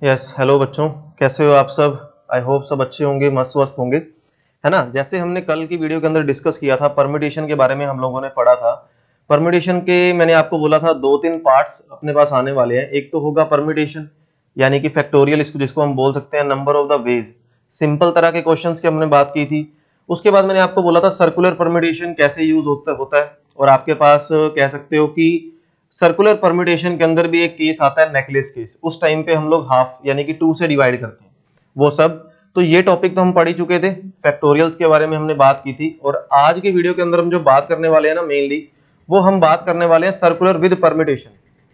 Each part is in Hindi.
यस हेलो बच्चों, कैसे हो आप सब। आई होप सब अच्छे होंगे, मस्त वस्त होंगे, है ना। जैसे हमने कल की वीडियो के अंदर डिस्कस किया था, परम्यूटेशन के बारे में हम लोगों ने पढ़ा था। परम्यूटेशन के मैंने आपको बोला था दो तीन पार्ट्स अपने पास आने वाले हैं। एक तो होगा परम्यूटेशन यानी कि फैक्टोरियल, इसको जिसको हम बोल सकते हैं number of the ways, simple तरह के क्वेश्चंस की हमने बात की थी। उसके बाद मैंने आपको बोला था सर्कुलर परम्यूटेशन कैसे यूज होता है। और आपके पास कह सकते हो कि सर्कुलर परम्यूटेशन के अंदर भी एक केस आता है नेकलेस केस। उस टाइम पे हम लोग हाफ यानी कि 2 से डिवाइड करते हैं वो सब। तो ये टॉपिक तो हम पढ़ ही चुके थे, फैक्टोरियल्स के बारे में हमने बात की थी। और आज की वीडियो के अंदर हम जो बात करने वाले हैं ना, मेनली वो हम बात करने वाले हैं सर्कुलर विद परम्यूटेशन।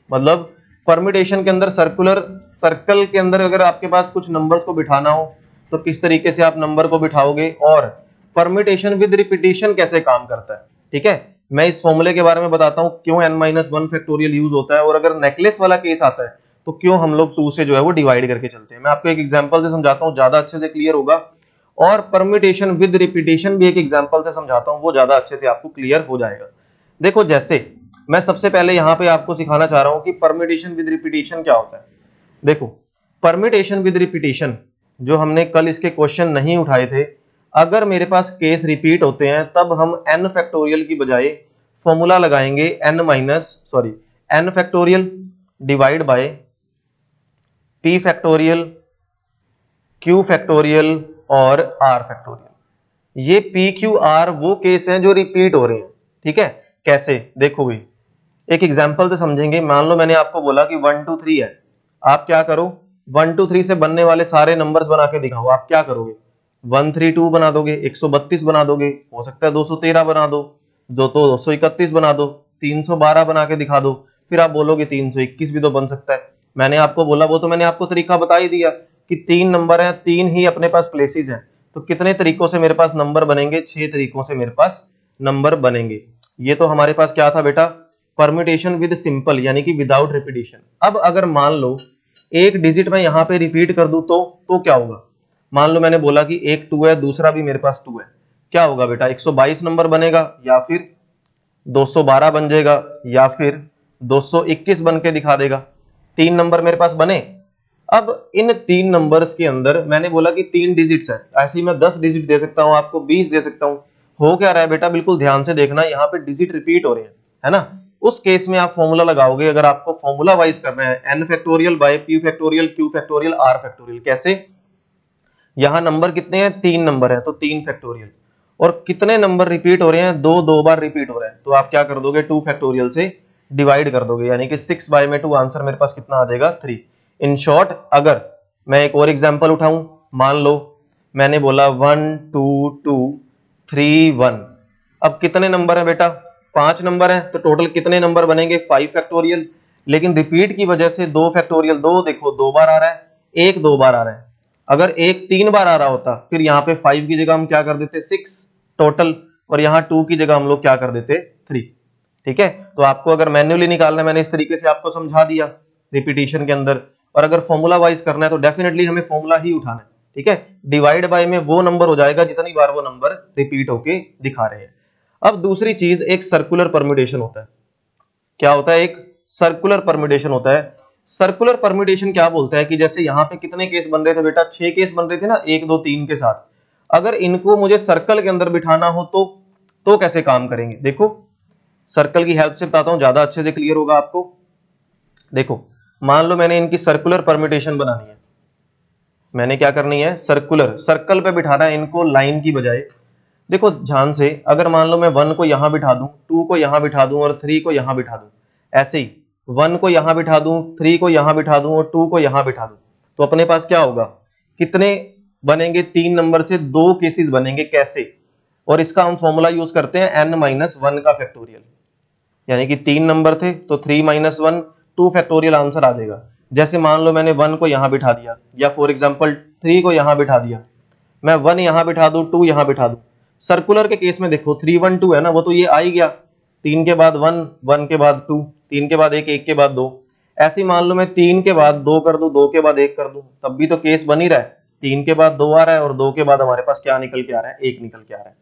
मतलब परम्यूटेशन के अंदर सर्कुलर सर्कल के अंदर अगर आपके पास कुछ नंबर्स को बिठाना हो तो किस तरीके से आप नंबर को बिठाओगे, और परम्यूटेशन विद रिपीटेशन कैसे काम करता है। ठीक है, मैं इस फॉर्मूले के बारे में बताता हूं क्यों n-1 फैक्टोरियल यूज होता है, और अगर नेकलेस वाला केस आता है तो क्यों हम लोग 2 से जो है वो डिवाइड करके चलते हैं। मैं आपको एक एग्जांपल से समझाता हूं, ज्यादा अच्छे से क्लियर होगा। और परम्यूटेशन विद रिपीटेशन भी एक एग्जांपल से समझाता हूं, वो ज्यादा अच्छे से आपको क्लियर हो जाएगा। देखो, जैसे मैं सबसे पहले यहां पे आपको सिखाना चाह रहा हूं कि परम्यूटेशन विद रिपीटेशन क्या होता है। देखो, परम्यूटेशन विद रिपीटेशन जो हमने कल इसके क्वेश्चन नहीं उठाए थे, अगर मेरे पास केस रिपीट होते हैं तब हम n फैक्टोरियल की बजाय फॉर्मूला लगाएंगे n factorial divide by p factorial, q factorial और r फैक्टोरियल। ये p q r वो केस हैं जो रिपीट हो रहे हैं। ठीक है, कैसे देखो भाई, एक एग्जांपल से समझेंगे। मान लो मैंने आपको बोला कि 1 2 3 है, आप क्या करो, 1 2 3 से बनने वाले सारे नंबर्स बना के दिखाओ। आप क्या करोगे, 132 बना दोगे, 132 बना दोगे, हो सकता है 213 बना दो, 231 बना दो, 312 बना के दिखा दो। फिर आप बोलोगे 321 भी तो बन सकता है। मैंने आपको बोला, वो तो मैंने आपको तरीका बता ही दिया कि 3 नंबर हैं, 3 ही अपने पास प्लेसेस हैं। तो कितने तरीकों से मेरे पास नंबर बनेंगे, 6 तरीकों से मेरे पास नंबर बनेंगे। ये तो हमारे पास क्या था बेटा, परम्यूटेशन विद सिंपल यानी कि विदाउट रिपीटेशन। अब अगर मान लो एक डिजिट में यहां पे रिपीट कर दूं तो क्या होगा। मान लो मैंने बोला कि एक 2 है, दूसरा भी मेरे पास 2 है, क्या होगा बेटा, 122 नंबर बनेगा, या फिर 212 बन जाएगा, या फिर 221 बन के दिखा देगा। 3 नंबर मेरे पास बने। अब इन 3 नंबर्स के अंदर मैंने बोला कि 3 डिजिट्स है, ऐसे ही मैं 10 डिजिट दे सकता हूं आपको, 20 दे सकता हूं। हो क्या रहा है बेटा, बिल्कुल ध्यान से देखना, यहाँ पे डिजिट रिपीट हो रहे हैं, है ना। उस केस में आप फॉर्मूला लगाओगे, अगर आपको फॉर्मूला वाइज करना है, n factorial by p factorial, q factorial, r factorial. कैसे, यहां नंबर कितने हैं, 3 नंबर है तो 3 फैक्टोरियल। और कितने नंबर रिपीट हो रहे हैं, दो बार रिपीट हो रहे हैं, तो आप क्या कर दोगे, 2 फैक्टोरियल से डिवाइड कर दोगे, यानी कि 6 बाय में 2, आंसर मेरे पास कितना आ जाएगा, 3। इन शॉर्ट, अगर मैं एक और एग्जांपल उठाऊं, मान लो मैंने बोला 1 2 2 3 1। अब कितने नंबर है बेटा, 5 नंबर है, तो टोटल कितने नंबर बनेंगे, 5 फैक्टोरियल। लेकिन रिपीट की वजह से 2 फैक्टोरियल, 2 देखो 2 बार आ रहा है, एक 2 बार आ रहा है। अगर एक 3 बार आ रहा होता, फिर यहाँ पे 5 की जगह हम क्या कर देते, 6 टोटल, और यहाँ 2 की जगह हम लोग क्या कर देते, 3। ठीक है, तो आपको अगर मैन्युअली निकालना है, मैंने इस तरीके से आपको समझा दिया रिपीटिशन के अंदर। और अगर फॉर्मूला वाइज करना है तो डेफिनेटली हमें फॉर्मूला ही उठाना है। ठीक है, डिवाइड बाय में वो नंबर हो जाएगा जितनी बार वो नंबर रिपीट होके दिखा रहे हैं। अब दूसरी चीज, एक सर्कुलर परम्यूटेशन होता है। क्या होता है, एक सर्कुलर परम्यूटेशन होता है। सर्कुलर परम्यूटेशन क्या बोलता है कि जैसे यहाँ पे कितने केस बन रहे थे बेटा, 6 केस बन रहे थे ना, 1 2 3 के साथ। अगर इनको मुझे सर्कल के अंदर बिठाना हो तो कैसे काम करेंगे। देखो, सर्कल की हेल्प से बताता हूं, ज्यादा अच्छे से क्लियर होगा आपको। देखो, मान लो मैंने इनकी सर्कुलर परम्यूटेशन बनानी है। मैंने क्या करनी है, सर्कुलर, सर्कल पे बिठाना है इनको लाइन की बजाय। देखो ध्यान से, अगर मान लो मैं 1 को यहां बिठा दूं, 2 को यहां बिठा दूं और 3 को यहां बिठा दूं, ऐसे ही 1 को यहां बिठा दूं, 3 को यहां बिठा दूं और 2 को यहां बिठा दूं, तो अपने पास क्या होगा, कितने बनेंगे, 3 नंबर से 2 केसेस बनेंगे। कैसे, और इसका हम फॉर्मूला यूज करते हैं n-1 का फैक्टोरियल, यानी कि 3 नंबर थे तो 3 - 1 2 फैक्टोरियल आंसर आ जाएगा। जैसे मान लो मैंने 1 को यहां बिठा दिया, या फॉर एग्जांपल 3 को यहां बिठा दिया, मैं 1 यहां बिठा दूं, 2 यहां बिठा दूं। सर्कुलर के केस में देखो 3 1 2 है ना, वो तो ये आ ही गया, 3 के बाद 1, 1 के बाद 2, 3 के बाद 1, 1 के बाद 2। ऐसे ही मान लो मैं 3 के बाद 2 कर दूं, 2 के बाद 1 कर दूं, तब भी तो केस बन ही रहा है। 3 के बाद 2 आ रहा है और 2 के बाद हमारे पास क्या निकल के आ रहा है, 1 निकल के आ रहा है।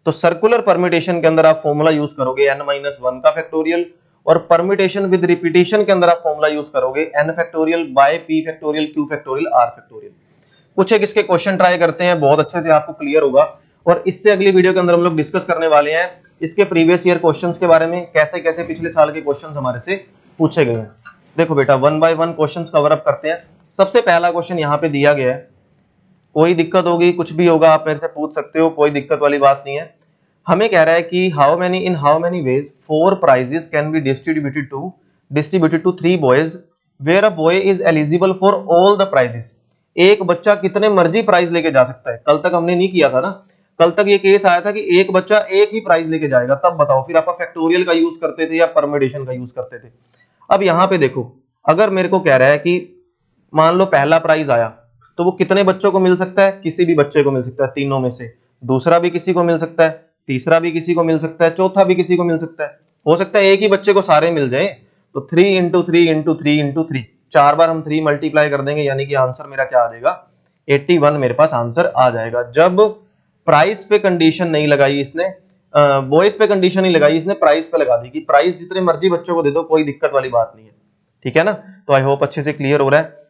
तो सर्कुलर परम्यूटेशन के अंदर आप फॉर्मूला यूज करोगे n-1 का फैक्टोरियल, और परम्यूटेशन विद रिपीटेशन के अंदर आप फॉर्मूला यूज करोगे n factorial by p factorial q factorial r factorial. कुछ एक इसके क्वेश्चन ट्राई करते हैं, बहुत अच्छे से आपको क्लियर होगा। और इससे अगली वीडियो के अंदर हम लोग डिस्कस करने वाले हैं इसके प्रीवियस ईयर क्वेश्चंस के बारे में, कैसे कैसे पिछले साल के क्वेश्चंस हमारे से पूछे गए हैं। देखो बेटा, 1 बाय 1 क्वेश्चंस कवर अप करते हैं। सबसे पहला क्वेश्चन यहाँ पे दिया गया है, कोई दिक्कत होगी कुछ भी होगा आप मेरे से पूछ सकते हो, कोई दिक्कत वाली बात नहीं है। हमें कह रहा है कि how many ways 4 prizes can be distributed to 3 boys where a boy is eligible for all the prizes. एक बच्चा कितने मर्जी प्राइज लेके जा सकता है। कल तक हमने नहीं किया था ना, कल तक ये केस आया था कि एक बच्चा एक ही प्राइज लेके जाएगा। तब बताओ फिर आप फैक्टोरियल का यूज करते थे या परम्यूटेशन का यूज करते थे। अब यहाँ पे देखो, अगर मेरे को कह रहा है कि मान लो पहला प्राइज आया तो वो कितने बच्चों को मिल सकता है, किसी भी बच्चे को मिल सकता है तीनों में से। दूसरा भी किसी को मिल सकता है, तीसरा भी किसी को मिल सकता है, चौथा भी किसी को मिल सकता है। हो सकता है एक ही बच्चे को सारे मिल जाए। तो 3 इंटू 3 इंटू 3 इंटू 3, 4 बार हम 3 मल्टीप्लाई कर देंगे, यानी कि आंसर मेरा क्या आ जाएगा 81 मेरे पास आंसर आ जाएगा। जब प्राइस पे कंडीशन नहीं लगाई इसने, बॉयज पे कंडीशन नहीं लगाई इसने, प्राइस पे लगा दी कि प्राइस जितने मर्जी बच्चों को दे दो, कोई दिक्कत वाली बात नहीं है। ठीक है ना, तो आई होप अच्छे से क्लियर हो रहा है।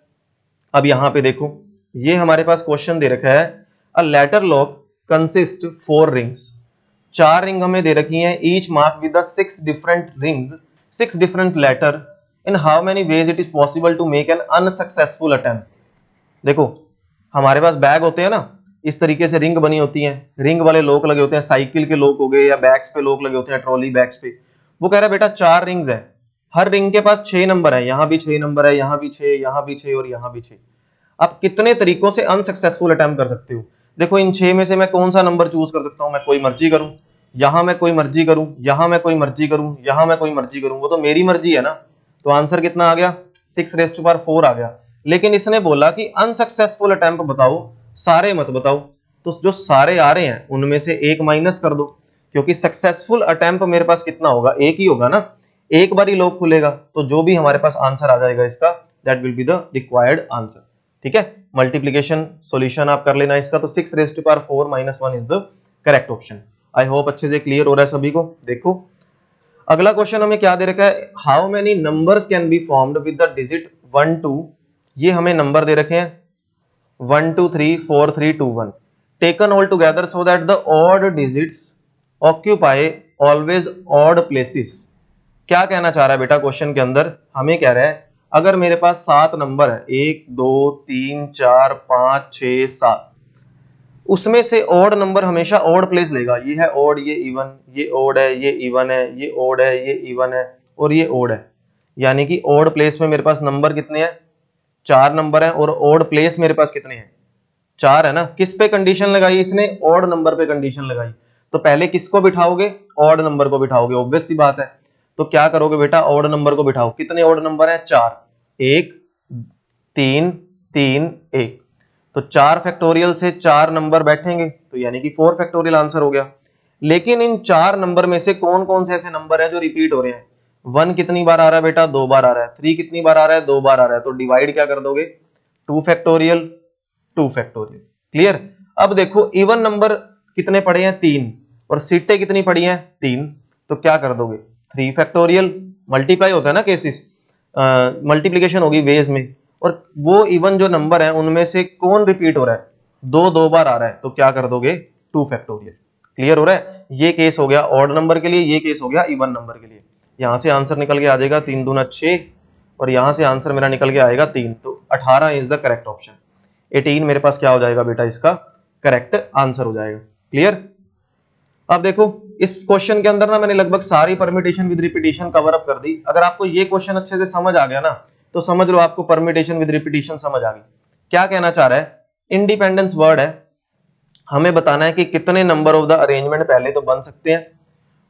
अब यहां पे देखो, ये हमारे पास क्वेश्चन दे रखा है, a letter lock consist 4 rings. 4 ring हमें दे रखी हैं, each mark with 6 different rings, 6 different letter. In how many ways it is possible to make an unsuccessful attempt. देखो हमारे पास बैग होते हैं ना, इस तरीके से रिंग बनी होती हैं, रिंग वाले लॉक लगे होते हैं, साइकिल के लॉक हो गए या बैग्स पे लॉक लगे होते हैं, ट्रॉली बैग्स पे। वो कह रहा है बेटा 4 रिंग्स है, हर रिंग के पास 6 नंबर है, यहां भी 6 नंबर है, यहां भी 6, यहां भी 6 और यहां भी 6। आप कितने तरीकों से अनसक्सेसफुल अटेम्प्ट कर सकते हो। देखो इन 6 में से मैं कौन सा नंबर चूज कर सकता हूं, मैं कोई मर्जी करूं, यहां मैं कोई मर्जी करूं, यहां मैं कोई मर्जी करूं, यहां मैं कोई मर्जी करूं, वो तो मेरी मर्जी है ना। तो आंसर कितना आ गया 6⁴ आ गया। लेकिन इसने बोला कि अनसक्सेसफुल अटेम्प्ट बताओ, सारे मत बताओ। तो जो सारे आ रहे हैं उनमें से एक माइनस कर दो, क्योंकि सक्सेसफुल अटेम्प्ट मेरे पास कितना होगा, एक ही होगा ना, एक बार ही लॉक खुलेगा। तो जो भी हमारे पास आंसर आ जाएगा इसका, that will be the required answer. ठीक है, मल्टीप्लीकेशन सॉल्यूशन आप कर लेना इसका। तो 6⁴ - 1 is the correct option. I hope अच्छे से क्लियर हो रहा है सभी को। देखो अगला क्वेश्चन हमें क्या दे रखा है, how many numbers can be formed with the digit 1 2। ये हमें नंबर दे रखे हैं 1 2 3 4 3 2 1 taken all together so that the odd digits occupy always odd places. क्या कहना चाह रहा है बेटा क्वेश्चन के अंदर, हमें कह रहा है अगर मेरे पास 7 नंबर है, 1 2 3 4 5 6 7, उसमें से ऑड नंबर हमेशा ऑड प्लेस लेगा। ये है ऑड, ये इवन, ये ऑड है, ये इवन है, ये ऑड है, ये इवन है और ये ऑड है। यानी कि ऑड प्लेस में मेरे पास नंबर कितने हैं, 4 नंबर है, और ऑड प्लेस मेरे पास कितने हैं, 4 है ना। किस पे कंडीशन लगाई इसने, ऑड नंबर पे कंडीशन लगाई। तो पहले किसको बिठाओगे, ऑड नंबर को बिठाओगे, ऑब्वियस सी बात है। तो क्या करोगे बेटा, ऑड नंबर को बिठाओ। कितने ऑड नंबर हैं, 4, 1 3 3 1। तो 4 फैक्टोरियल से 4 नंबर बैठेंगे, तो यानी कि 4 फैक्टोरियल आंसर हो गया। लेकिन इन 4 नंबर में से कौन कौन से ऐसे नंबर है जो रिपीट हो रहे हैं। 1 कितनी बार आ रहा है बेटा, 2 बार आ रहा है। 3 कितनी बार आ रहा है, 2 बार आ रहा है। तो डिवाइड क्या कर दोगे, 2 फैक्टोरियल 2 फैक्टोरियल। क्लियर। अब देखो इवन नंबर कितने पड़े हैं, 3, और सीटें कितनी पड़ी हैं, 3। तो क्या कर दोगे, 3 फैक्टोरियल, मल्टीप्लाई होता है ना केसेस, मल्टीप्लीकेशन होगी वेज में। और वो इवन जो नंबर है उनमें से कौन रिपीट हो रहा है, 2 बार आ रहा है। तो क्या कर दोगे, 2 फैक्टोरियल। क्लियर हो रहा है। ये केस हो गया ऑड नंबर के लिए, ये केस हो गया इवन नंबर के लिए। यहां से आंसर निकल के आ जाएगा 3 दूना 6, और यहां से आंसर मेरा निकल के आएगा 3। तो 18 इज द करेक्ट ऑप्शन। 18 मेरे पास क्या हो जाएगा बेटा, इसका करेक्ट आंसर हो जाएगा। क्लियर। अब देखो इस क्वेश्चन के अंदर ना मैंने लगभग सारी permutation with repetition cover up कर दी। अगर आपको ये क्वेश्चन अच्छे से समझ आ गया ना, तो समझ लो आपको परम्यूटेशन विद रिपीटेशन समझ आ गई। क्या कहना चाह रहा है, इंडिपेंडेंस वर्ड है, हमें बताना है कि कितने नंबर ऑफ द अरेंजमेंट पहले तो बन सकते हैं।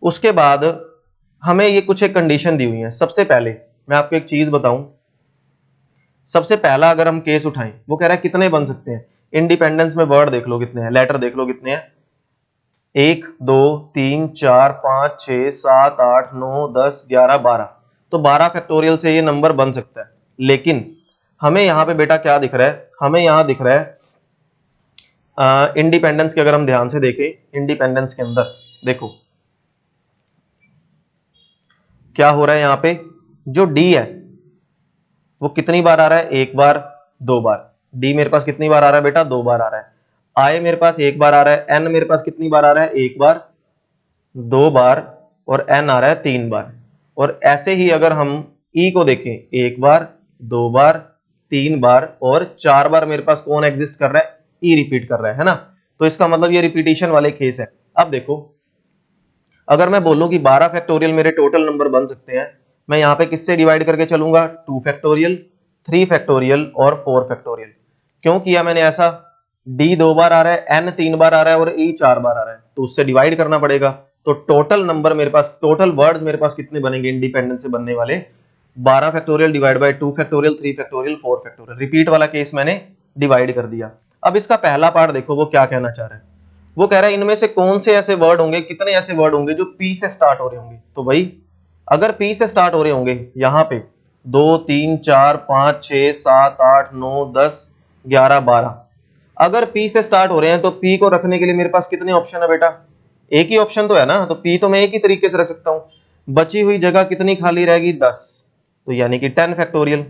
उसके बाद हमें ये कुछ एक कंडीशन दी हुई है। सबसे पहले मैं आपको एक चीज बताऊं, सबसे पहला अगर हम केस उठाएं, वो कह रहा है कितने बन सकते हैं। इंडिपेंडेंस में वर्ड देख लो कितने हैं, लेटर देख लो कितने हैं, 1 2 3 4 5 6 7 8 9 10 11 12। तो 12 फैक्टोरियल से ये नंबर बन सकता है। लेकिन हमें यहाँ पे बेटा क्या दिख रहा है, हमें यहाँ दिख रहा है इंडिपेंडेंस के, अगर हम ध्यान से देखें इंडिपेंडेंस के अंदर देखो क्या हो रहा है यहाँ पे, जो डी है वो कितनी बार आ रहा है, एक बार, दो बार। डी मेरे पास कितनी बार आ रहा है बेटा, दो बार आ रहा है। आई मेरे पास एक बार आ रहा है, एन मेरे पास कितनी बार आ रहा है, एक बार, दो बार, और एन आ रहा है तीन बार। और ऐसे ही अगर हम ई को देखें, एक बार, दो बार, तीन बार और चार बार मेरे पास कौन एग्जिस्ट कर रहा है, ई रिपीट कर रहा है ना। तो इसका मतलब ये रिपीटिशन वाले केस है। अब देखो, अगर मैं बोलूं कि 12 फैक्टोरियल मेरे टोटल नंबर बन सकते हैं, मैं यहाँ पे किससे डिवाइड करके चलूंगा, 2 फैक्टोरियल, 3 फैक्टोरियल और 4 फैक्टोरियल। क्यों किया मैंने ऐसा, डी दो बार आ रहा है, एन तीन बार आ रहा है और ई चार बार आ रहा है, तो उससे डिवाइड करना पड़ेगा। तो टोटल नंबर मेरे पास, टोटल वर्ड्स मेरे पास कितने बनेंगे इंडिपेंडेंट से बनने वाले, 12 factorial divide by 2 factorial, 3 factorial, 4 factorial. Repeat वाला केस मैंने डिवाइड कर दिया। अब इसका पहला पार्ट देखो, वो क्या कहना चाह रहा है। वो कह रहा है इनमें से कौन से ऐसे वर्ड होंगे, कितने ऐसे वर्ड होंगे जो पी से स्टार्ट हो रहे होंगे। तो भाई अगर पी से स्टार्ट हो रहे होंगे, यहां पे 2 3 4 5 6 7 8 9 10 11 12, अगर पी से स्टार्ट हो रहे हैं तो पी को रखने के लिए मेरे पास कितने ऑप्शन है बेटा, एक ही ऑप्शन तो है ना। तो पी तो मैं एक ही तरीके से रख सकता हूं। बची हुई जगह कितनी खाली रहेगी, 10, तो यानी कि 10 फैक्टोरियल।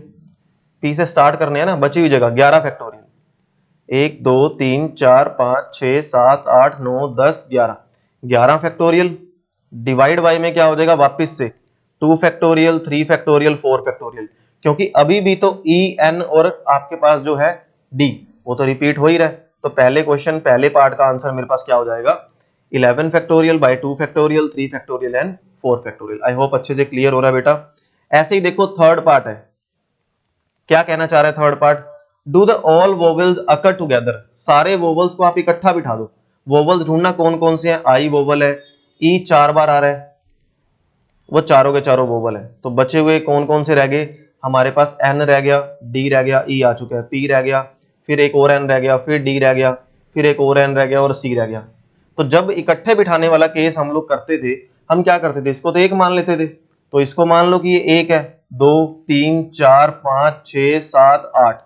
पी से स्टार्ट करने हैं ना, बची हुई जगह 11 फैक्टोरियल, 1 2 3 4 5 6 7 8 9 10 11, 11 फैक्टोरियल। डिवाइड बाय में क्या हो जाएगा वापस से, 2 फैक्टोरियल, 3 फैक्टोरियल, 4 फैक्टोरियल। क्योंकि अभी भी तो ई एन और आपके पास जो है डी वो तो रिपीट हो ही रहा है। तो पहले क्वेश्चन, पहले पार्ट का आंसर मेरे पास क्या हो जाएगा, 11 factorial by 2 factorial, 3 factorial and 4 factorial. I hope अच्छे से क्लियर हो रहा है बेटा। ऐसे ही देखो थर्ड पार्ट है, क्या कहना चाह रहा है third part, do the all vowels occur together. सारे वोवेल्स को आप इकट्ठा बिठा दो। वोवेल्स ढूंढना कौन कौन से हैं, आई वोवल है, ई चार बार आ रहा है, वो चारों के चारों वोवल है। तो बचे हुए कौन कौन से रह गए हमारे पास, एन रह गया, डी रह गया, ई आ चुका है, पी रह गया, फिर एक और एन रह गया, फिर डी रह गया, फिर एक और एन रह गया और सी रह गया। तो जब इकट्ठे बिठाने वाला केस हम लोग करते थे, हम क्या करते थे, इसको तो एक मान लेते थे। तो इसको मान लो कि ये एक है, 2 3 4 5 6 7 8,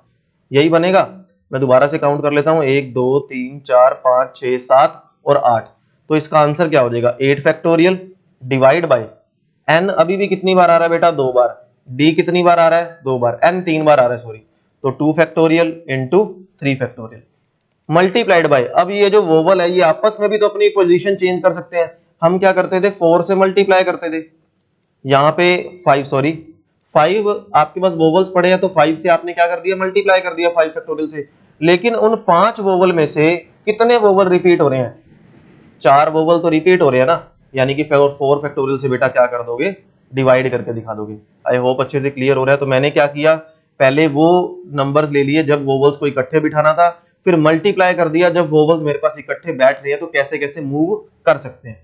यही बनेगा। मैं दोबारा से काउंट कर लेता हूं, 1 2 3 4 5 6 7 और 8। तो इसका आंसर क्या हो जाएगा, 8 फैक्टोरियल डिवाइड बाय एन अभी भी कितनी बार आ रहा है बेटा, दो बार, डी कितनी बार आ रहा है, दो बार, एन तीन बार आ रहा है सॉरी, तो 2 factorial into 3 factorial multiplied by. अब ये जो वोवल है ये आपस में भी तो अपनी पोजीशन चेंज कर सकते हैं। हम क्या करते थे, 4 से मल्टीप्लाई करते थे, यहाँ पे 5 सॉरी 5 आपके पास वोवल्स पड़े हैं, तो 5 से आपने क्या कर दिया, मल्टीप्लाई कर दिया 5 फैक्टोरियल से। लेकिन उन 5 वोवल में से कितने वोवल रिपीट हो रहे हैं, 4 वोवल तो रिपीट हो रहे हैं ना, यानी कि 4 फैक्टोरियल से बेटा क्या कर दोगे, डिवाइड करके दिखा दोगे। आई होप अच्छे से क्लियर हो रहा है। तो मैंने क्या किया, पहले वो नंबर्स ले लिए जब वोवल्स को इकट्ठे बिठाना था, फिर मल्टीप्लाई कर दिया जब वोवल्स मेरे पास इकट्ठे बैठ रहे हैं तो कैसे कैसे मूव कर सकते हैं।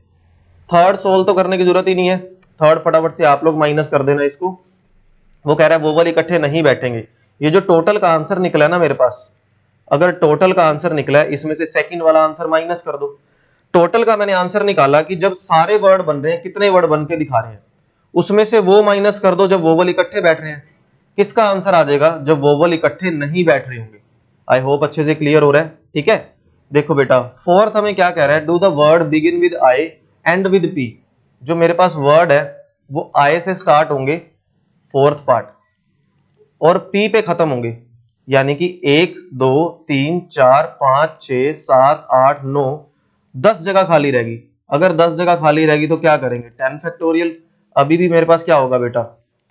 थर्ड सोल्व तो करने की जरूरत ही नहीं है, थर्ड फटाफट से आप लोग माइनस कर देना इसको। वो कह रहा है वोवल इकट्ठे नहीं बैठेंगे। ये जो टोटल का आंसर निकला है ना मेरे पास, अगर टोटल का आंसर निकला है इसमें से सेकंड वाला आंसर माइनस कर दो। टोटल का मैंने आंसर निकाला कि जब सारे वर्ड बन रहे हैं, कितने वर्ड बन के दिखा रहे हैं, उसमें से वो माइनस कर दो जब वोवल इकट्ठे बैठ रहे हैं। किसका आंसर आ जाएगा, जब वोवल इकट्ठे नहीं बैठ रहे होंगे। आई होप अच्छे से क्लियर हो रहा है। ठीक है, देखो बेटा फोर्थ हमें क्या कह रहा है, do the word begin with I and with P. जो मेरे पास वर्ड है वो आई से स्टार्ट होंगे फोर्थ पार्ट, और पी पे खत्म होंगे, यानी कि 1 2 3 4 5 6 7 8 9 10 जगह खाली रहेगी। अगर 10 जगह खाली रहेगी तो क्या करेंगे, 10 फैक्टोरियल। अभी भी मेरे पास क्या होगा बेटा,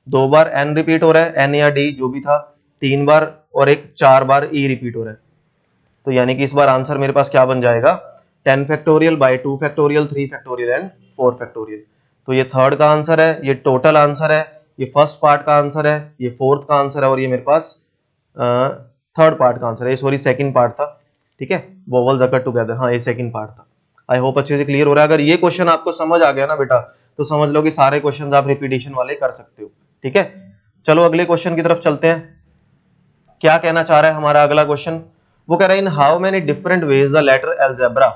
दो बार एन रिपीट हो रहा है, एन या डी जो भी था, तीन बार, और एक चार बार ई रिपीट हो रहा है। तो यानी कि इस बार आंसर मेरे पास क्या बन जाएगा, 10 factorial by 2 factorial, 3 factorial and 4 factorial. तो ये थर्ड का आंसर है, ये टोटल आंसर है, ये फर्स्ट पार्ट का आंसर है, ये फोर्थ का आंसर है, और ये मेरे पास थर्ड पार्ट का आंसर है, सॉरी सेकंड पार्ट था। ठीक है, वोवल्स अकर टुगेदर, हाँ ये सेकंड पार्ट था। आई होप अच्छे से क्लियर हो रहा है। अगर ये क्वेश्चन आपको समझ आ गया ना बेटा, तो समझ लो कि सारे क्वेश्चन आप रिपीटेशन वाले कर सकते हो। ठीक है, चलो अगले क्वेश्चन की तरफ चलते हैं। क्या कहना चाह रहा है हमारा अगला क्वेश्चन, वो कह रहा है in how many different ways the letter algebra.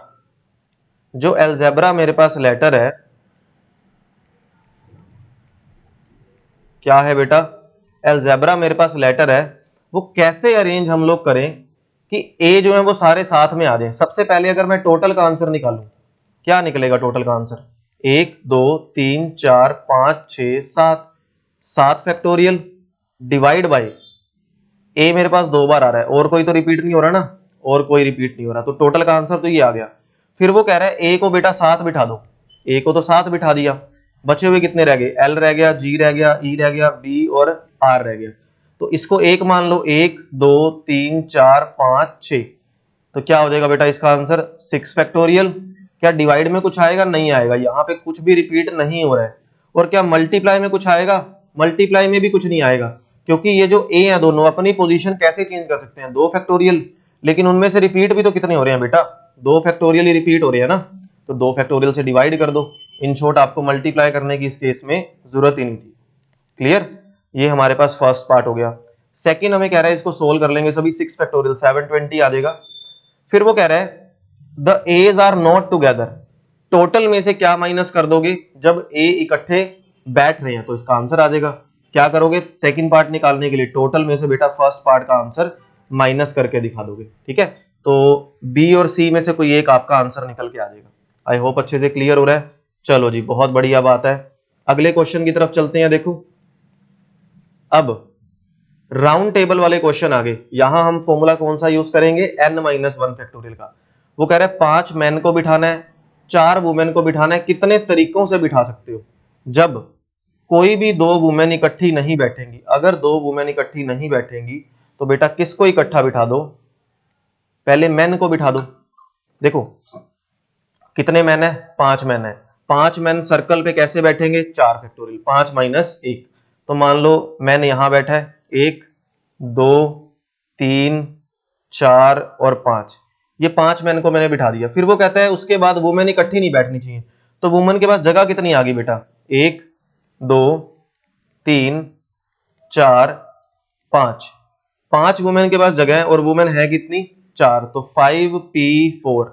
जो एल्जेब्रा मेरे पास लेटर है, क्या है बेटा, एल्जेब्रा मेरे पास लेटर है, वो कैसे अरेंज हम लोग करें कि ए जो है वो सारे साथ में आ जाए। सबसे पहले अगर मैं टोटल का आंसर निकालूं, क्या निकलेगा टोटल का आंसर, 1 2 3 4 5 6 7, 7 फैक्टोरियल डिवाइड बाय ए मेरे पास 2 बार आ रहा है, और कोई तो रिपीट नहीं हो रहा ना, और कोई रिपीट नहीं हो रहा, तो टोटल का आंसर तो ये आ गया। फिर वो कह रहा है ए को बेटा 7 बिठा दो, ए को तो 7 बिठा दिया, बचे हुए कितने रह गए, एल रह गया, जी रह गया, ई रह गया, बी और आर रह गया। तो इसको एक मान लो, 1 2 3 4 5 6, तो क्या हो जाएगा बेटा इसका आंसर 6 फैक्टोरियल। क्या डिवाइड में कुछ आएगा, नहीं आएगा, यहाँ पे कुछ भी रिपीट नहीं हो रहा है। और क्या मल्टीप्लाई में कुछ आएगा, मल्टीप्लाई में भी कुछ नहीं आएगा, क्योंकि ये जो ए है दोनों अपनी पोजीशन कैसे चेंज कर सकते हैं, 2 फैक्टोरियल, लेकिन उनमें से रिपीट भी तो कितने हो रहे हैं बेटा, 2 फैक्टोरियल ही रिपीट हो रहे हैं ना, तो 2 फैक्टोरियल से डिवाइड कर दो। इन शॉर्ट आपको मल्टीप्लाई करने की इस केस में जरूरत ही नहीं थी। क्लियर, ये हमारे पास फर्स्ट पार्ट हो गया। सेकंड हमें कह रहा है इसको सोल्व कर लेंगे सभी, 6 फैक्टोरियल 720 आ जाएगा। फिर वो कह रहा है the A's are not together, total में से क्या माइनस कर दोगे जब ए इकट्ठे बैठ रहे हैं, तो इसका आंसर आ जाएगा। क्या करोगे सेकंड पार्ट निकालने के लिए, टोटल में से बेटा फर्स्ट पार्ट का आंसर माइनस करके दिखा दोगे। ठीक है, तो बी और सी में से कोई एक आपका आंसर निकल के आ जाएगा। आई होप अच्छे से क्लियर हो रहा है। चलो जी, बहुत बढ़िया बात है। अगले क्वेश्चन की तरफ चलते हैं। देखो अब राउंड टेबल वाले क्वेश्चन आगे, यहां हम फॉर्मूला कौन सा यूज करेंगे, n-1 फैक्टोरियल का। वो कह रहा है 5 मैन को बिठाना है, 4 वुमेन को बिठाना है, कितने तरीकों से बिठा सकते हो जब कोई भी 2 वुमेन इकट्ठी नहीं बैठेंगी। अगर 2 वुमेन इकट्ठी नहीं बैठेंगी तो बेटा किसको इकट्ठा बिठा दो, पहले मैन को बिठा दो। देखो कितने मैन है, 5 मैन है, 5 मैन सर्कल पे कैसे बैठेंगे, 4 फैक्टोरियल, 5 - 1, तो मान लो मैन यहां बैठा है, 1 2 3 4 और 5, ये 5 मैन को मैंने बिठा दिया। फिर वो कहता है उसके बाद वुमेन इकट्ठी नहीं बैठनी चाहिए, तो वुमेन के पास जगह कितनी आ गई बेटा, 1 2 3 4 5, 5 वुमेन के पास जगह है और वुमेन है कितनी, 4, तो 5p4।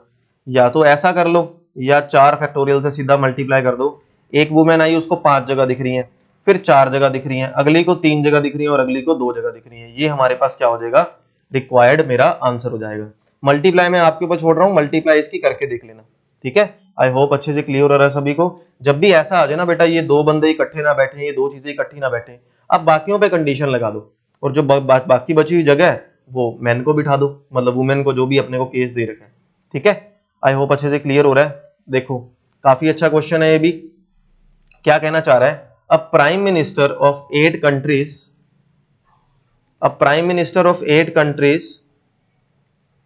या तो ऐसा कर लो या 4 फैक्टोरियल से सीधा मल्टीप्लाई कर दो। एक वुमेन आई उसको 5 जगह दिख रही है, फिर 4 जगह दिख रही है, अगली को 3 जगह दिख रही है और अगली को 2 जगह दिख रही है। ये हमारे पास क्या हो जाएगा, रिक्वायर्ड मेरा आंसर हो जाएगा। मल्टीप्लाई मैं आपके ऊपर छोड़ रहा हूं, मल्टीप्लाई इसकी करके देख लेना। ठीक है, आई होप अच्छे से क्लियर हो रहा है सभी को। जब भी ऐसा आ जाए ना बेटा, ये 2 बंदे इकट्ठे ना बैठे, ये 2 चीजें इकट्ठी ना बैठे, अब बाकियों पे कंडीशन लगा दो, और जो बाकी बची हुई जगह है वो मैन को बिठा दो, मतलब वुमेन को, जो भी अपने को केस दे रखा है। ठीक है, आई होप अच्छे से क्लियर हो रहा है। देखो काफी अच्छा क्वेश्चन है ये भी। क्या कहना चाह रहा है, a prime minister of 8 countries, a prime minister of 8 countries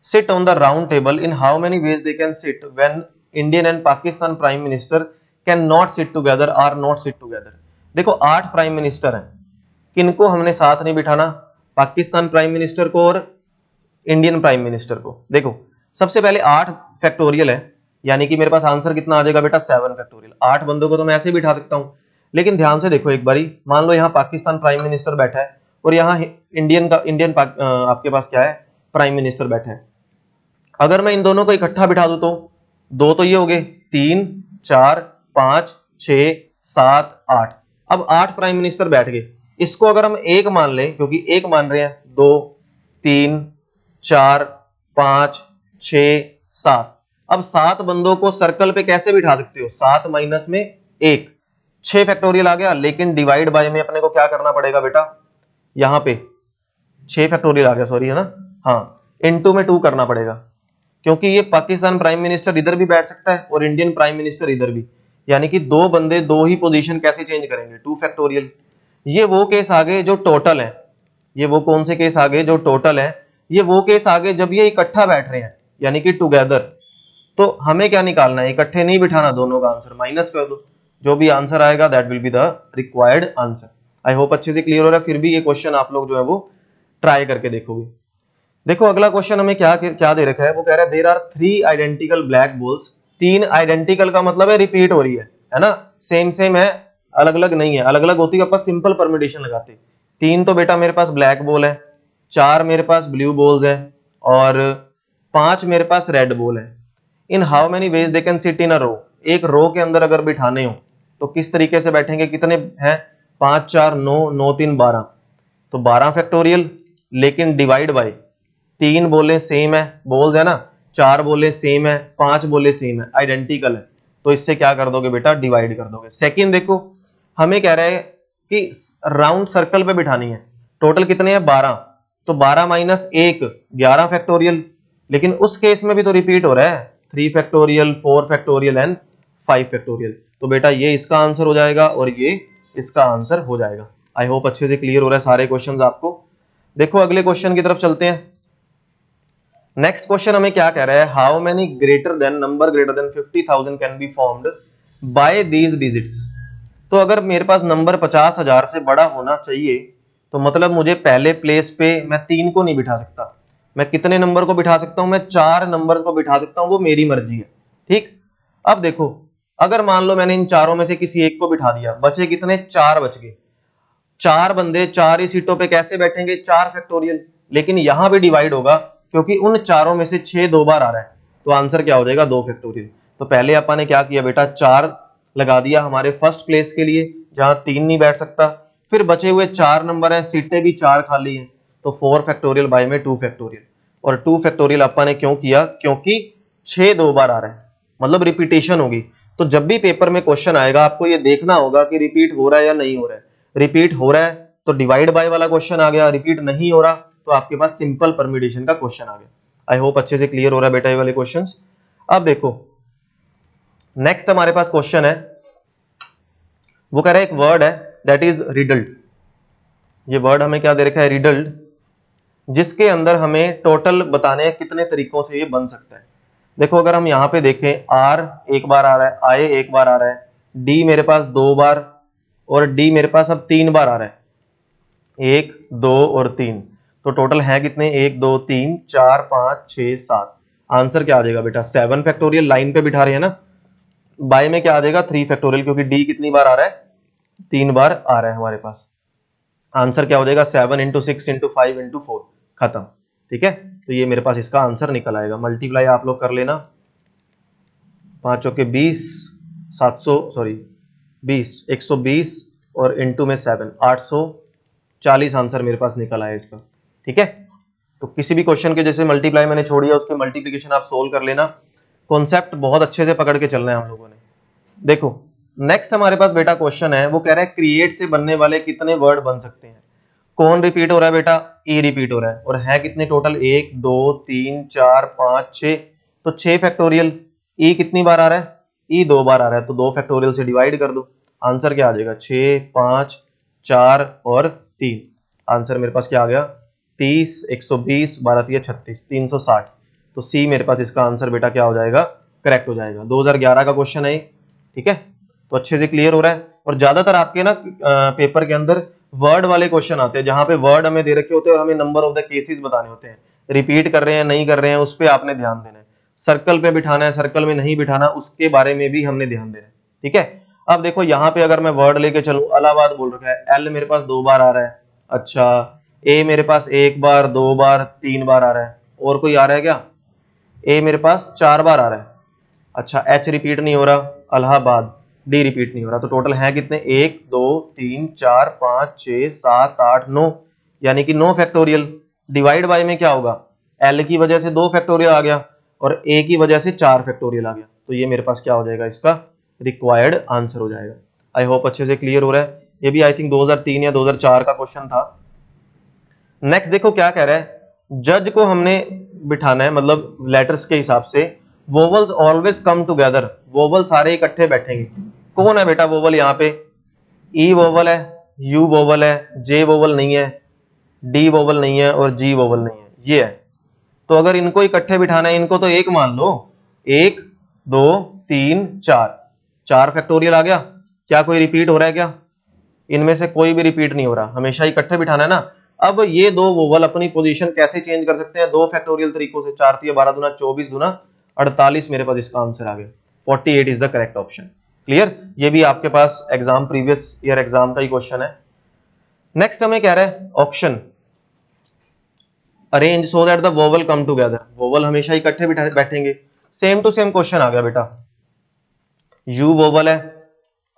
sit on the round table, in how many ways they can sit when Indian and Pakistan prime minister cannot sit together or not sit together। देखो 8 प्राइम मिनिस्टर हैं, किनको हमने साथ नहीं बिठाना, पाकिस्तान प्राइम मिनिस्टर को और इंडियन प्राइम मिनिस्टर को। देखो सबसे पहले 8 फैक्टोरियल है, यानी कि मेरे पास आंसर कितना आ जाएगा बेटा, 7 फैक्टोरियल। 8 बंदों को तो मैं ऐसे ही बिठा सकता हूं, लेकिन ध्यान से देखो एक बारी, मान लो यहाँ पाकिस्तान प्राइम मिनिस्टर बैठा है और यहाँ इंडियन आपके पास क्या है, प्राइम मिनिस्टर बैठा है। अगर मैं इन दोनों को इकट्ठा बिठा दूं तो 2 तो ये हो गए, 3 4 5 6 7 8, अब 8 प्राइम मिनिस्टर बैठ गए। इसको अगर हम एक मान लें, क्योंकि एक मान रहे हैं, 2 3 4 5 6 7, अब 7 बंदों को सर्कल पे कैसे बिठा सकते हो, 7 - 1, 6 फैक्टोरियल आ गया। लेकिन डिवाइड बाय में अपने को क्या करना पड़ेगा बेटा, यहां पे 6 फैक्टोरियल आ गया, सॉरी है ना, हाँ, इनटू में 2 करना पड़ेगा, क्योंकि ये पाकिस्तान प्राइम मिनिस्टर इधर भी बैठ सकता है और इंडियन प्राइम मिनिस्टर इधर भी, यानी कि 2 बंदे 2 ही पोजीशन कैसे चेंज करेंगे, 2 फैक्टोरियल। ये वो केस आ गए जो टोटल है, ये वो कौन से केस आ गए जो टोटल है, ये वो केस आ गए जब ये इकट्ठा बैठ रहे हैं, यानी कि टुगेदर। तो हमें क्या निकालना है, इकट्ठे नहीं बिठाना, दोनों का आंसर माइनस कर दो, जो भी आंसर आएगा that will be the required answer. I hope अच्छे से क्लियर हो रहा है। फिर भी ये क्वेश्चन आप लोग जो है वो ट्राई करके देखोगे। देखो अगला क्वेश्चन हमें क्या क्या दे रखा है, वो कह रहा है there are 3 identical black balls. 3 identical का मतलब है रिपीट हो रही है ना, सेम सेम है, अलग अलग नहीं है। अलग अलग होती है अपन सिंपल परम्यूटेशन लगाते। 3 तो बेटा मेरे पास ब्लैक बॉल है, 4 मेरे पास ब्लू बॉल्स है और 5 मेरे पास रेड बॉल है। In how many ways they can sit in a row, एक रो के अंदर अगर बिठाने हो तो किस तरीके से बैठेंगे, कितने हैं, 5 4 9 9 3 12, तो 12 फैक्टोरियल। लेकिन डिवाइड बाय 3 बोले सेम है, बोल्स है ना, 4 बोले सेम है, 5 बोले सेम है, आइडेंटिकल है, तो इससे क्या कर दोगे बेटा, डिवाइड कर दोगे। सेकंड देखो, हमें कह रहा है कि राउंड सर्कल पे बिठानी है, टोटल कितने हैं 12, तो 12 माइनस 1 11 फैक्टोरियल, लेकिन उस केस में भी तो रिपीट हो रहा है 3 फैक्टोरियल 4 फैक्टोरियल एंड 5 फैक्टोरियल, तो बेटा ये इसका आंसर हो जाएगा और ये इसका आंसर हो जाएगा। आई होप अच्छे से क्लियर हो रहा है सारे क्वेश्चंस आपको। देखो अगले क्वेश्चन की तरफ चलते हैं। नेक्स्ट क्वेश्चन हमें क्या कह रहा है, how many greater than number greater than 50,000 can be formed by these digits. तो अगर मेरे पास नंबर 50,000 से बड़ा होना चाहिए तो मतलब मुझे पहले प्लेस पे मैं 3 को नहीं बिठा सकता, मैं कितने नंबर को बिठा सकता हूं, मैं 4 नंबर को बिठा सकता हूं, वो मेरी मर्जी है। ठीक, अब देखो अगर मान लो मैंने इन चारों में से किसी एक को बिठा दिया, बचे कितने, 4 बच गए। 4 बंदे 4 ही सीटों पे कैसे बैठेंगे, 4 फैक्टोरियल, लेकिन यहां भी डिवाइड होगा क्योंकि उन चारों में से 6 दो बार आ रहा है, तो आंसर क्या हो जाएगा, 2 फैक्टोरियल। तो पहले अपन ने क्या किया बेटा, 4 लगा दिया हमारे फर्स्ट प्लेस के लिए जहां 3 नहीं बैठ सकता, फिर बचे हुए 4 नंबर है, सीटें भी 4 खाली हैं, तो 4 फैक्टोरियल बाय में 2 फैक्टोरियल। और 2 फैक्टोरियल अपन ने क्यों किया, क्योंकि 6 दो बार आ रहा है, मतलब रिपीटेशन होगी। तो जब भी पेपर में क्वेश्चन आएगा आपको ये देखना होगा कि रिपीट हो रहा है या नहीं हो रहा है। रिपीट हो रहा है तो डिवाइड बाय वाला क्वेश्चन आ गया, रिपीट नहीं हो रहा तो आपके पास सिंपल परम्यूटेशन का क्वेश्चन आ गया। आई होप अच्छे से क्लियर हो रहा है बेटा ये वाले क्वेश्चंस। अब देखो नेक्स्ट हमारे पास क्वेश्चन है, वो कह रहा है एक वर्ड है दैट इज रिडल्ड। ये वर्ड हमें क्या दे रखा है, रिडल्ड, जिसके अंदर हमें टोटल बताने हैं कितने तरीकों से ये बन सकता है। देखो अगर हम यहां पे देखें, आर एक बार आ रहा है, आई एक बार आ रहा है, डी मेरे पास 2 बार और डी मेरे पास अब 3 बार आ रहा है, 1 2 और 3, तो टोटल है कितने, 1 2 3 4 5 6 7। आंसर क्या आ जाएगा बेटा, 7 फैक्टोरियल, लाइन पे बिठा रहे हैं ना। बाय में क्या आ जाएगा, 3 फैक्टोरियल, क्योंकि डी कितनी बार आ रहा है, 3 बार आ रहा है हमारे पास। आंसर क्या हो जाएगा, 7 इंटू 6 इंटू 5 इंटू 4, खत्म। ठीक है, तो ये मेरे पास इसका आंसर निकल आएगा। मल्टीप्लाई आप लोग कर लेना, 5 चौके 20, 700 सॉरी 20 120 और इंटू में 7 840 आंसर मेरे पास निकल आया इसका। ठीक है, तो किसी भी क्वेश्चन के जैसे मल्टीप्लाई मैंने छोड़ी है उसके मल्टीप्लिकेशन आप सोल्व कर लेना। कॉन्सेप्ट बहुत अच्छे से पकड़ के चलना है हम लोगों ने। देखो नेक्स्ट हमारे पास बेटा क्वेश्चन है, वो कह रहा है क्रिएट से बनने वाले कितने वर्ड बन सकते हैं। कौन रिपीट हो रहा है बेटा, ई रिपीट हो रहा है, और है कितने टोटल, 1 2 3 4 5 6, तो 6 फैक्टोरियल। ई कितनी बार आ रहा है, ई 2 बार आ रहा है, तो 2 फैक्टोरियल से डिवाइड कर दो। आंसर क्या आ जाएगा, 6 5 4 और 3। आंसर मेरे पास क्या आ गया, 30 120 12 3 36 360। तो सी मेरे पास इसका आंसर बेटा क्या हो जाएगा, करेक्ट हो जाएगा। 2011 का क्वेश्चन है। ठीक है, तो अच्छे से क्लियर हो रहा है। और ज्यादातर आपके ना पेपर के अंदर वर्ड वाले क्वेश्चन आते हैं जहां पे वर्ड हमें दे रखे होते हैं और हमें नंबर ऑफ द केसेस बताने होते हैं, रिपीट कर रहे हैं नहीं कर रहे हैं उस पर आपने ध्यान देना है, सर्कल पे बिठाना है सर्कल में नहीं बिठाना उसके बारे में भी हमने ध्यान देना है। ठीक है, अब देखो यहाँ पे अगर मैं वर्ड लेके चलूं, इलाहाबाद बोल रखा है, एल मेरे पास 2 बार आ रहा है, अच्छा ए मेरे पास 1 बार 2 बार 3 बार आ रहा है, और कोई आ रहा है क्या, ए मेरे पास 4 बार आ रहा है, अच्छा एच रिपीट नहीं हो रहा, इलाहाबाद, डी रिपीट नहीं हो रहा, तो टोटल है कितने, 1 2 3 4 5 6 7 8 9, यानी कि 9 फैक्टोरियल। डिवाइड बाय में क्या होगा, एल की वजह से 2 फैक्टोरियल आ गया और ए की वजह से 4 फैक्टोरियल आ गया, तो ये मेरे पास क्या हो जाएगा, इसका रिक्वायर्ड आंसर हो जाएगा। आई होप अच्छे से क्लियर हो रहा है। ये भी आई थिंक 2003 या 2004 का क्वेश्चन था। नेक्स्ट देखो क्या कह रहा है, जज को हमने बिठाना है, मतलब लेटर्स के हिसाब से, vowels always come together, vowel सारे इकट्ठे बैठेंगे। कौन है बेटा वोवल यहाँ पे, ई वोवल है, यू वोवल है, जे वोवल नहीं है, डी वोवल नहीं है और जी वोवल नहीं है, ये है। तो अगर इनको इकट्ठे बिठाना है, इनको तो एक मान लो, 1 2 3 4, 4 फैक्टोरियल आ गया। क्या कोई रिपीट हो रहा है क्या, इनमें से कोई भी रिपीट नहीं हो रहा, हमेशा इकट्ठे बिठाना है ना। अब ये दो वोवल अपनी पोजीशन कैसे चेंज कर सकते हैं, 2 फैक्टोरियल तरीकों से, 4 3 12 दूना 24 दूना 48, मेरे पास इसका आंसर आ गया, 48 is the correct option. Clear, ये भी आपके पास एग्जाम प्रीवियस ईयर एग्जाम का ही क्वेश्चन है। नेक्स्ट हमें कह रहा है option, arrange so that the vowel come together, vowel हमेशा इकट्ठे बैठेंगे। सेम टू सेम क्वेश्चन आ गया बेटा, यू वोवल है,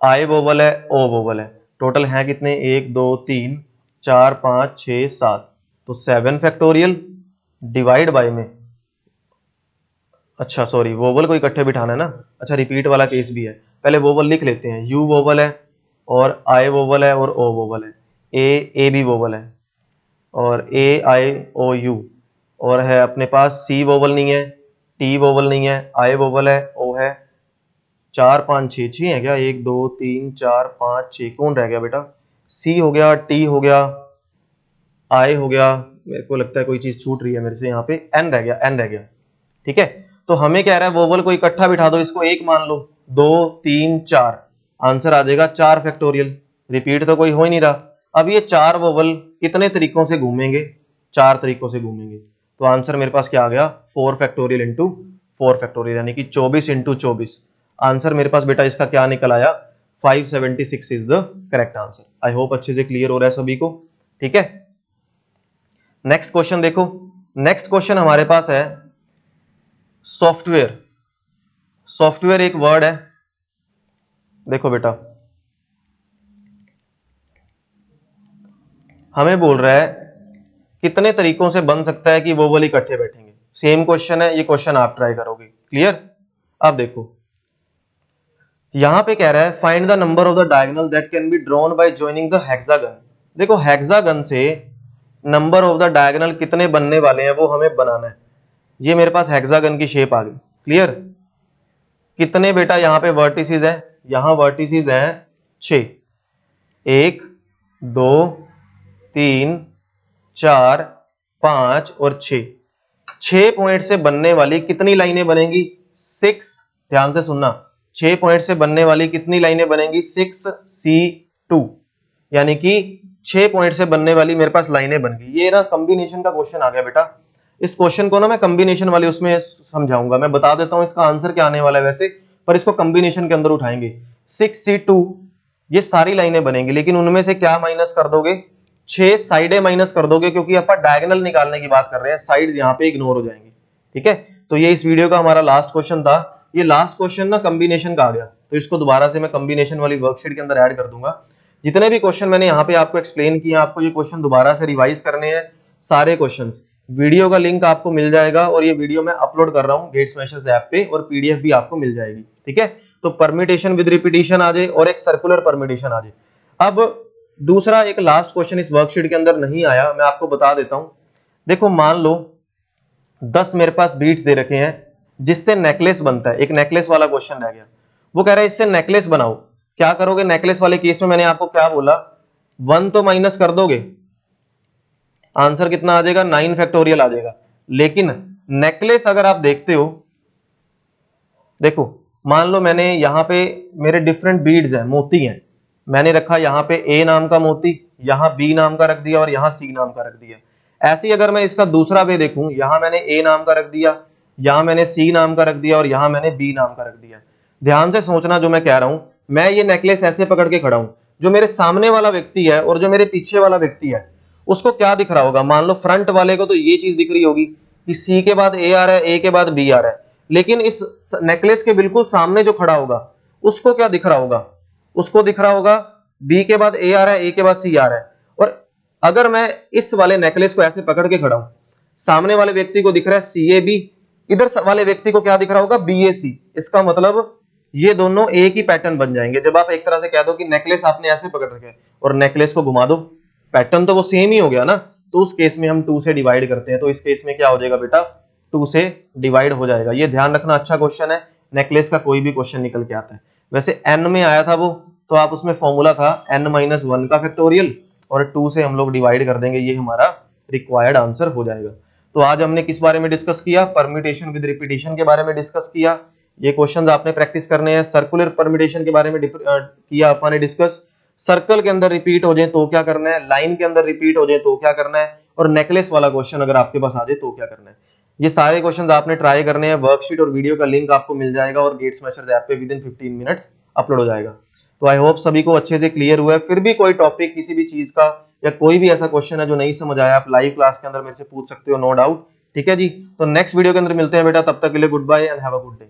आई वोवल है, ओ वोवल है, टोटल है कितने, 1 2 3 4 5 6 7, तो 7 फैक्टोरियल डिवाइड बाय में, अच्छा सॉरी वोवल को इकट्ठे बिठाना है ना, अच्छा रिपीट वाला केस भी है, पहले वोवल लिख लेते हैं। यू वोवल है और आई वोवल है और ओ वोवल है, ए बी वोवल है और ए आई ओ यू, और है अपने पास सी वोवल नहीं है, टी वोवल नहीं है, आई वोवल है, ओ है। 4 5 6 6 है क्या? 1 2 3 4 5 6, कौन रह गया बेटा? सी हो गया, टी हो गया, आई हो गया, मेरे को लगता है कोई चीज छूट रही है मेरे से, यहाँ पे एन रह गया, एन रह गया। ठीक है, तो हमें कह रहा है वोवल को इकट्ठा बिठा दो, इसको एक मान लो, 2 3 4, आंसर आ जाएगा 4 फैक्टोरियल। रिपीट तो कोई हो ही नहीं रहा। अब ये 4 वोवल कितने तरीकों से घूमेंगे? 4 तरीकों से घूमेंगे, तो आंसर मेरे पास क्या आ गया? 4 फैक्टोरियल इंटू 4 फैक्टोरियल, यानी कि 24 इंटू 24। आंसर मेरे पास बेटा इसका क्या निकल आया? 576 is the correct answer. I hope अच्छे से क्लियर हो रहा है सभी को। ठीक है, नेक्स्ट क्वेश्चन देखो। नेक्स्ट क्वेश्चन हमारे पास है सॉफ्टवेयर। सॉफ्टवेयर एक वर्ड है, देखो बेटा हमें बोल रहा है कितने तरीकों से बन सकता है कि वोवल इकट्ठे बैठेंगे। सेम क्वेश्चन है, ये क्वेश्चन आप ट्राई करोगे। क्लियर? अब देखो यहां पे कह रहा है find the number of the diagonal that can be drawn by joining the hexagon. देखो हेक्सागन से नंबर ऑफ द डायगोनल कितने बनने वाले हैं वो हमें बनाना है। ये मेरे पास हेक्सागन की शेप आ गई। क्लियर? कितने बेटा यहां पे वर्टिसेस है? यहां वर्टिसेस हैं 6, 1 2 3 4 5 और 6। 6 पॉइंट से बनने वाली कितनी लाइनें बनेंगी? 6। ध्यान से सुनना, 6 पॉइंट से बनने वाली कितनी लाइनें बनेंगी? 6C2, यानी कि 6 पॉइंट से बनने वाली मेरे पास लाइनें बन गई। ये ना कॉम्बिनेशन का क्वेश्चन आ गया बेटा। इस क्वेश्चन को ना मैं कॉम्बिनेशन वाले उसमें समझाऊंगा। मैं बता देता हूं इसका आंसर क्या आने वाला है वैसे, पर इसको कॉम्बिनेशन के अंदर उठाएंगे। 6C2 ये सारी लाइनें बनेंगी, लेकिन उनमें से क्या माइनस कर दोगे? 6 साइडें माइनस कर दोगे, क्योंकि अपन डायगोनल निकालने की बात कर रहे हैं, साइड्स यहाँ पे इग्नोर हो जाएंगी। ठीक है, तो ये इस वीडियो का हमारा लास्ट क्वेश्चन था। ये लास्ट क्वेश्चन ना कॉम्बिनेशन का आ गया, तो इसको दोबारा से मैं कॉम्बिनेशन वाली वर्कशीट के अंदर ऐड कर दूंगा। जितने भी क्वेश्चन मैंने यहाँ पे आपको एक्सप्लेन किए, आपको ये क्वेश्चन दोबारा से रिवाइज करने हैं सारे क्वेश्चंस। वीडियो का लिंक आपको मिल जाएगा, और ये वीडियो मैं अपलोड कर रहा हूँ गेट स्मैशर्स ऐप पे, और पीडीएफ भी आपको मिल जाएगी। ठीक है, तो परम्यूटेशन विद रिपीटिशन आ जाए और एक सर्कुलर परम्यूटेशन आ जाए। अब दूसरा एक लास्ट क्वेश्चन इस वर्कशीट के अंदर नहीं आया, मैं आपको बता देता हूं। देखो मान लो 10 मेरे पास बीट्स दे रखे हैं जिससे नेकलेस बनता है। एक नेकलेस वाला क्वेश्चन रह गया, वो कह रहा है इससे नेकलेस बनाओ। क्या करोगे नेकलेस वाले केस में? मैंने आपको क्या बोला, 1 तो माइनस कर दोगे, आंसर कितना आ जाएगा? 9 फैक्टोरियल आ जाएगा। लेकिन नेकलेस अगर आप देखते हो, देखो मान लो मैंने यहां पे मेरे डिफरेंट बीड्स हैं, मोती हैं, मैंने रखा यहां पे ए नाम का मोती, यहां बी नाम का रख दिया और यहां सी नाम का रख दिया। ऐसे ही अगर मैं इसका दूसरा वे देखूं, यहां मैंने ए नाम का रख दिया, यहां मैंने सी नाम का रख दिया और यहां मैंने बी नाम का रख दिया। ध्यान से सोचना जो मैं कह रहा हूं, मैं ये नेकलेस ऐसे पकड़ के खड़ा हूं, जो मेरे सामने वाला व्यक्ति है और जो मेरे पीछे वाला व्यक्ति है उसको क्या दिख रहा होगा? मान लो फ्रंट वाले को तो ये चीज दिख रही होगी कि सी के बाद ए आ रहा है, ए के बाद बी आ रहा है, लेकिन इस नेकलेस के बिल्कुल सामने जो खड़ा होगा उसको क्या दिख रहा होगा? उसको दिख रहा होगा बी के बाद ए आ रहा है, ए के बाद सी आ रहा है। और अगर मैं इस वाले नेकलेस को ऐसे पकड़ के खड़ा हूं, सामने वाले व्यक्ति को दिख रहा है सी ए बी, इधर वाले व्यक्ति को क्या दिख रहा होगा? बी ए सी। इसका मतलब ये दोनों एक ही पैटर्न बन जाएंगे। जब आप एक तरह से कह दो कि नेकलेस आपने ऐसे पकड़ रखे और नेकलेस को घुमा दो, पैटर्न तो वो सेम ही हो गया ना। तो उस केस में हम 2 से डिवाइड करते हैं, तो इस केस में क्या हो जाएगा बेटा? 2 से डिवाइड हो जाएगा। ये ध्यान रखना, अच्छा क्वेश्चन है। नेकलेस का कोई भी क्वेश्चन निकल के आता है। वैसे n में आया था वो, तो आप उसमें फॉर्मूला था n-1 का फैक्टोरियल, और 2 से हम लोग डिवाइड कर देंगे, ये हमारा रिक्वायर्ड आंसर हो जाएगा। तो आज हमने किस बारे में डिस्कस किया? परम्यूटेशन विद रिपीटिशन के बारे में डिस्कस किया। ये क्वेश्चंस आपने प्रैक्टिस करने हैं। सर्कुलर परम्यूटेशन के बारे में किया आपने डिस्कस। सर्कल के अंदर रिपीट हो जाए तो क्या करना है, लाइन के अंदर रिपीट हो जाए तो क्या करना है, और नेकलेस वाला क्वेश्चन अगर आपके पास आ जाए तो क्या करना है। ये सारे क्वेश्चंस आपने ट्राई करने हैं। वर्कशीट और वीडियो का लिंक आपको मिल जाएगा और गेट स्मैशर्स ऐप पे विद इन 15 मिनट्स अपलोड हो जाएगा। तो आई होप सभी को अच्छे से क्लियर हुआ है। फिर भी कोई टॉपिक किसी भी चीज का या कोई भी ऐसा क्वेश्चन है जो नहीं समझ आया, आप लाइव क्लास के अंदर मेरे से पूछ सकते हो, नो डाउट। ठीक है जी, तो नेक्स्ट वीडियो के अंदर मिलते हैं बेटा, तब तक के लिए goodbye and have a good day.